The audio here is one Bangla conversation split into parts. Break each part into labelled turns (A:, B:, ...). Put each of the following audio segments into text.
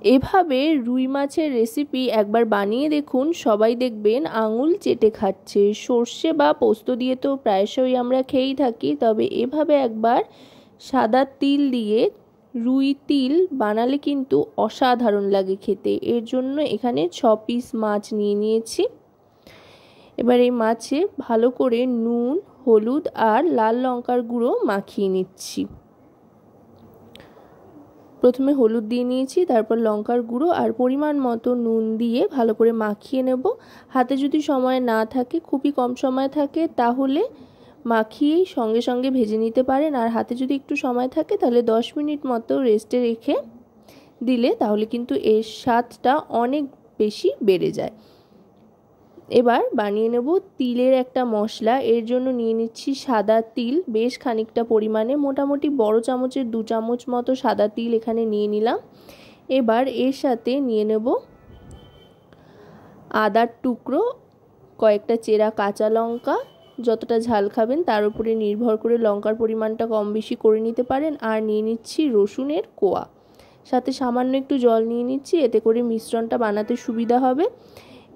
A: এভাবে রুই মাছের রেসিপি একবার বানিয়ে দেখুন, সবাই দেখবেন আঙুল চেটে খাচ্ছে। সর্ষে বা পোস্ত দিয়ে তো প্রায়শই আমরা খেয়েই থাকি, তবে এভাবে একবার সাদা তিল দিয়ে রুই তিল বানালে কিন্তু অসাধারণ লাগে খেতে। এর জন্য এখানে 6 পিস মাছ নিয়ে নিয়েছি। এবার এই মাছে ভালো করে নুন, হলুদ আর লাল লঙ্কার গুঁড়ো মাখিয়ে নিচ্ছি। প্রথমে হলুদ দিয়ে নিয়েছি, তারপর লঙ্কার গুঁড়ো আর পরিমাণ মতো নুন দিয়ে ভালো করে মাখিয়ে নেব। হাতে যদি সময় না থাকে, খুবই কম সময় থাকে, তাহলে মাখিয়েই সঙ্গে সঙ্গে ভেজে নিতে পারেন। আর হাতে যদি একটু সময় থাকে তাহলে 10 মিনিট মতো রেস্টে রেখে দিলে তাহলে কিন্তু এর স্বাদটা অনেক বেশি বেড়ে যায়। এবার বানিয়ে নেব তিলের একটা মশলা। এর জন্য নিয়ে নিচ্ছি সাদা তিল বেশ খানিকটা পরিমাণে, মোটামুটি বড় চামচের 2 চামচ মতো সাদা তিল এখানে নিয়ে নিলাম। এবার এর সাথে নিয়ে নেব আদার টুকরো, কয়েকটা চেরা কাঁচা লঙ্কা, যতটা ঝাল খাবেন তার উপরে নির্ভর করে লঙ্কার পরিমাণটা কম বেশি করে নিতে পারেন। আর নিয়ে নিচ্ছি রসুনের কোয়া, সাথে সামান্য একটু জল নিয়ে নিচ্ছি, এতে করে মিশ্রণটা বানাতে সুবিধা হবে।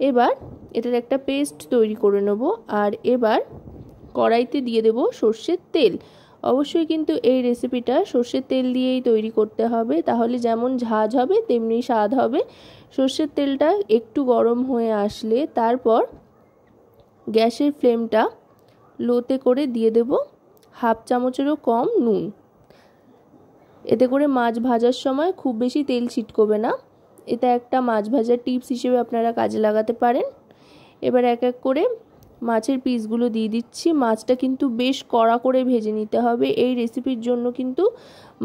A: এবার এটার একটা পেস্ট তৈরি করে নেব। আর এবার কড়াইতে দিয়ে দেব সর্ষের তেল। অবশ্যই কিন্তু এই রেসিপিটা সর্ষের তেল দিয়েই তৈরি করতে হবে, তাহলে যেমন ঝাঁঝ হবে তেমনি স্বাদ হবে। সর্ষের তেলটা একটু গরম হয়ে আসলে তারপর গ্যাসের ফ্লেমটা লোতে করে দিয়ে দেব হাফ চামচেরও কম নুন। এতে করে মাছ ভাজার সময় খুব বেশি তেল ছিটকবে না। এটা একটা মাছ ভাজার টিপস হিসেবে আপনারা কাজে লাগাতে পারেন। এবার এক এক করে মাছের পিসগুলো দিয়ে দিচ্ছি। মাছটা কিন্তু বেশ কড়া করে ভেজে নিতে হবে। এই রেসিপির জন্য কিন্তু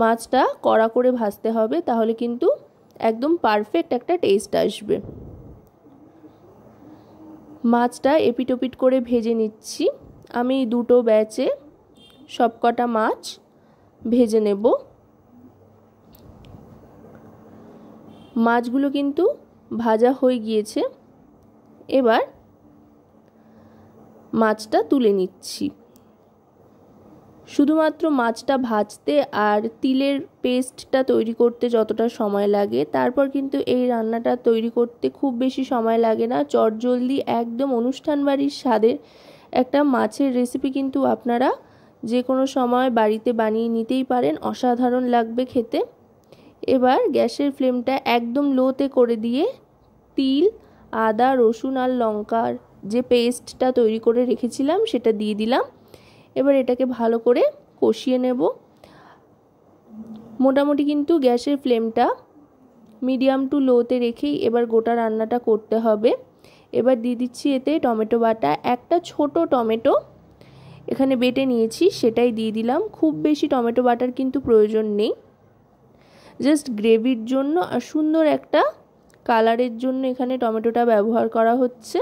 A: মাছটা কড়া করে ভাজতে হবে, তাহলে কিন্তু একদম পারফেক্ট একটা টেস্ট আসবে। মাছটা এপিট ওপিট করে ভেজে নিচ্ছি। আমি দুটো ব্যাচে সবকটা মাছ ভেজে নেব। মাছগুলো কিন্তু ভাজা হয়ে গিয়েছে। এবার মাছটা তুলে নিচ্ছি। শুধুমাত্র মাছটা ভাজতে আর তিলের পেস্টটা তৈরি করতে যতটা সময় লাগে, তারপর কিন্তু এই রান্নাটা তৈরি করতে খুব বেশি সময় লাগে না। চটজলদি একদম অনুষ্ঠান বাড়ির স্বাদের একটা মাছের রেসিপি কিন্তু আপনারা যে কোনো সময় বাড়িতে বানিয়ে নিতেই পারেন, অসাধারণ লাগবে খেতে। এবার গ্যাসের ফ্লেমটা একদম লোতে করে দিয়ে তিল, আদা, রসুন আর লঙ্কার যে পেস্টটা তৈরি করে রেখেছিলাম সেটা দিয়ে দিলাম। এবার এটাকে ভালো করে কষিয়ে নেব। মোটামুটি কিন্তু গ্যাসের ফ্লেমটা মিডিয়াম টু লোতে রেখেই এবার গোটা রান্নাটা করতে হবে। এবার দিয়ে দিচ্ছি এতে টমেটো বাটা। একটা ছোট টমেটো এখানে বেটে নিয়েছি, সেটাই দিয়ে দিলাম। খুব বেশি টমেটো বাটার কিন্তু প্রয়োজন নেই, জাস্ট গ্রেভির জন্য আর সুন্দর একটা কালারের জন্য এখানে টমেটোটা ব্যবহার করা হচ্ছে।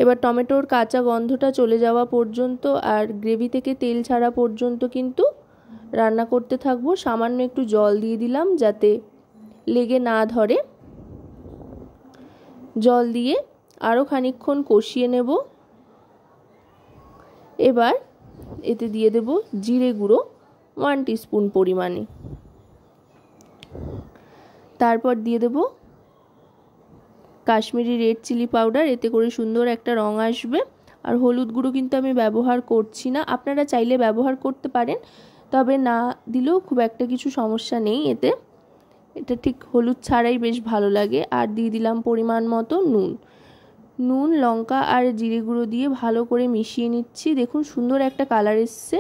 A: এবার টমেটোর কাঁচা গন্ধটা চলে যাওয়া পর্যন্ত আর গ্রেভি থেকে তেল ছাড়া পর্যন্ত কিন্তু রান্না করতে থাকবো। সামান্য একটু জল দিয়ে দিলাম যাতে লেগে না ধরে। জল দিয়ে আরও খানিকক্ষণ কষিয়ে নেব। এবার এতে দিয়ে দেব জিরে গুঁড়ো 1 টিস্পুন পরিমাণে। তারপর দিয়ে দেব কাশ্মীরি রেড চিলি পাউডার, এতে করে সুন্দর একটা রং আসবে। আর হলুদ গুঁড়ো কিন্তু আমি ব্যবহার করছি না, আপনারা চাইলে ব্যবহার করতে পারেন, তবে না দিলেও খুব একটা কিছু সমস্যা নেই এতে। এটা ঠিক হলুদ ছাড়াই বেশ ভালো লাগে। আর দিয়ে দিলাম পরিমাণ মতো নুন। নুন, লঙ্কা আর জিরে গুঁড়ো দিয়ে ভালো করে মিশিয়ে নিচ্ছি। দেখুন সুন্দর একটা কালার এসছে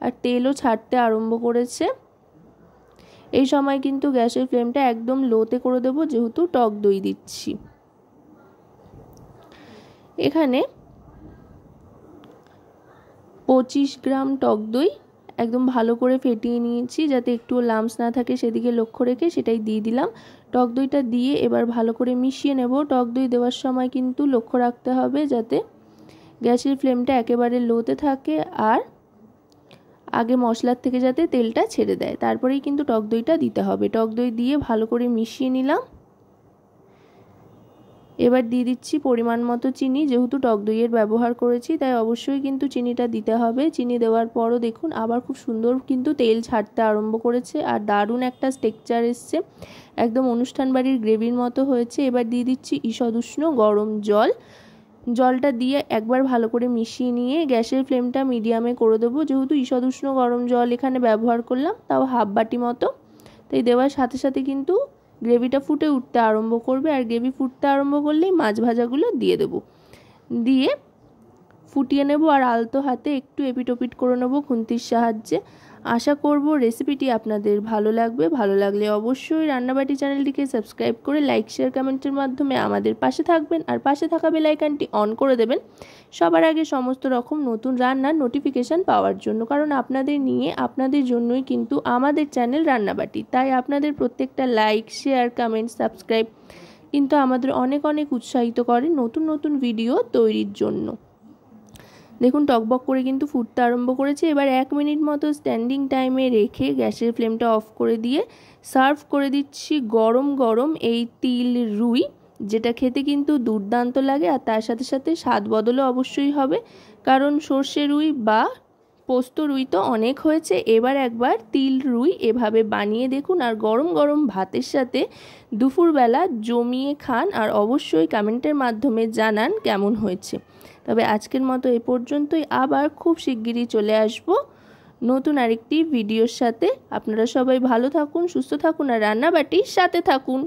A: আর তেলও ছাড়তে আরম্ভ করেছে। এই সময় কিন্তু গ্যাসের ফ্লেমটা একদম লোতে করে দেব, যেহেতু টক দই দিচ্ছি। এখানে 25 গ্রাম টক দই একদম ভালো করে ফেটিয়ে নিয়েছি, যাতে একটুও লাম্পস না থাকে সেদিকে লক্ষ্য রেখে সেটাই দিয়ে দিলাম। টক দইটা দিয়ে এবার ভালো করে মিশিয়ে নেব। টক দই দেওয়ার সময় কিন্তু লক্ষ্য রাখতে হবে যাতে গ্যাসের ফ্লেমটা একেবারে লোতে থাকে আর আগে মশলার থেকে যাতে তেলটা ছেড়ে দেয়, তারপরেই কিন্তু টক দইটা দিতে হবে। টক দই দিয়ে ভালো করে মিশিয়ে নিলাম। এবার দিয়ে দিচ্ছি পরিমাণ মতো চিনি। যেহেতু টক দইয়ের ব্যবহার করেছি তাই অবশ্যই কিন্তু চিনিটা দিতে হবে। চিনি দেওয়ার পরও দেখুন আবার খুব সুন্দর কিন্তু তেল ছাড়তে আরম্ভ করেছে আর দারুণ একটা টেক্সচার এসছে, একদম অনুষ্ঠান বাড়ির গ্রেভির মতো হয়েছে। এবার দিয়ে দিচ্ছি ঈষৎ উষ্ণ গরম জল। জলটা দিয়ে একবার ভালো করে মিশিয়ে নিয়ে গ্যাসের ফ্লেমটা মিডিয়ামে করে দেবো। যেহেতু ঈষৎ উষ্ণ গরম জল এখানে ব্যবহার করলাম, তাও হাফ বাটি মতো, তাই দেওয়ার সাথে সাথে কিন্তু গ্রেভিটা ফুটে উঠতে আরম্ভ করবে। আর গ্রেভি ফুটতে আরম্ভ করলেই মাছ ভাজাগুলো দিয়ে দেবো, দিয়ে ফুটিয়ে নেব আর আলতো হাতে একটু এপিট ওপিট করে নেব খুন্তির সাহায্যে। আশা করব রেসিপিটি আপনাদের ভালো লাগবে। ভালো লাগলে অবশ্যই রান্নাবাটি চ্যানেলটিকে সাবস্ক্রাইব করে লাইক শেয়ার কমেন্টের মাধ্যমে আমাদের পাশে থাকবেন আর পাশে থাকা বেল আইকনটি অন করে দেবেন সবার আগে সমস্ত রকম নতুন রান্নার নোটিফিকেশান পাওয়ার জন্য। কারণ আপনাদের নিয়ে আপনাদের জন্যই কিন্তু আমাদের চ্যানেল রান্নাবাটি, তাই আপনাদের প্রত্যেকটা লাইক শেয়ার কমেন্ট সাবস্ক্রাইব কিন্তু আমাদের অনেক অনেক উৎসাহিত করে নতুন নতুন ভিডিও তৈরির জন্য। দেখুন টকবক করে কিন্তু ফুটতে আরম্ভ করেছে। এবার 1 মিনিট মতো স্ট্যান্ডিং টাইমে রেখে গ্যাসের ফ্লেমটা অফ করে দিয়ে সার্ভ করে দিচ্ছি গরম গরম এই তিল রুই, যেটা খেতে কিন্তু দুর্দান্ত লাগে আর তার সাথে সাথে স্বাদ বদলও অবশ্যই হবে, কারণ সর্ষে রুই বা পোস্ত রুই তো অনেক হয়েছে। এবার একবার তিল রুই এভাবে বানিয়ে দেখুন আর গরম গরম ভাতের সাথে দুপুরবেলা জমিয়ে খান আর অবশ্যই কমেন্টের মাধ্যমে জানান কেমন হয়েছে। তবে আজকের মতো এ পর্যন্তই, আবার খুব শিগগিরই চলে আসব নতুন আরেকটি ভিডিওর সাথে। আপনারা সবাই ভালো থাকুন, সুস্থ থাকুন আর রান্নাবাটির সাথে থাকুন।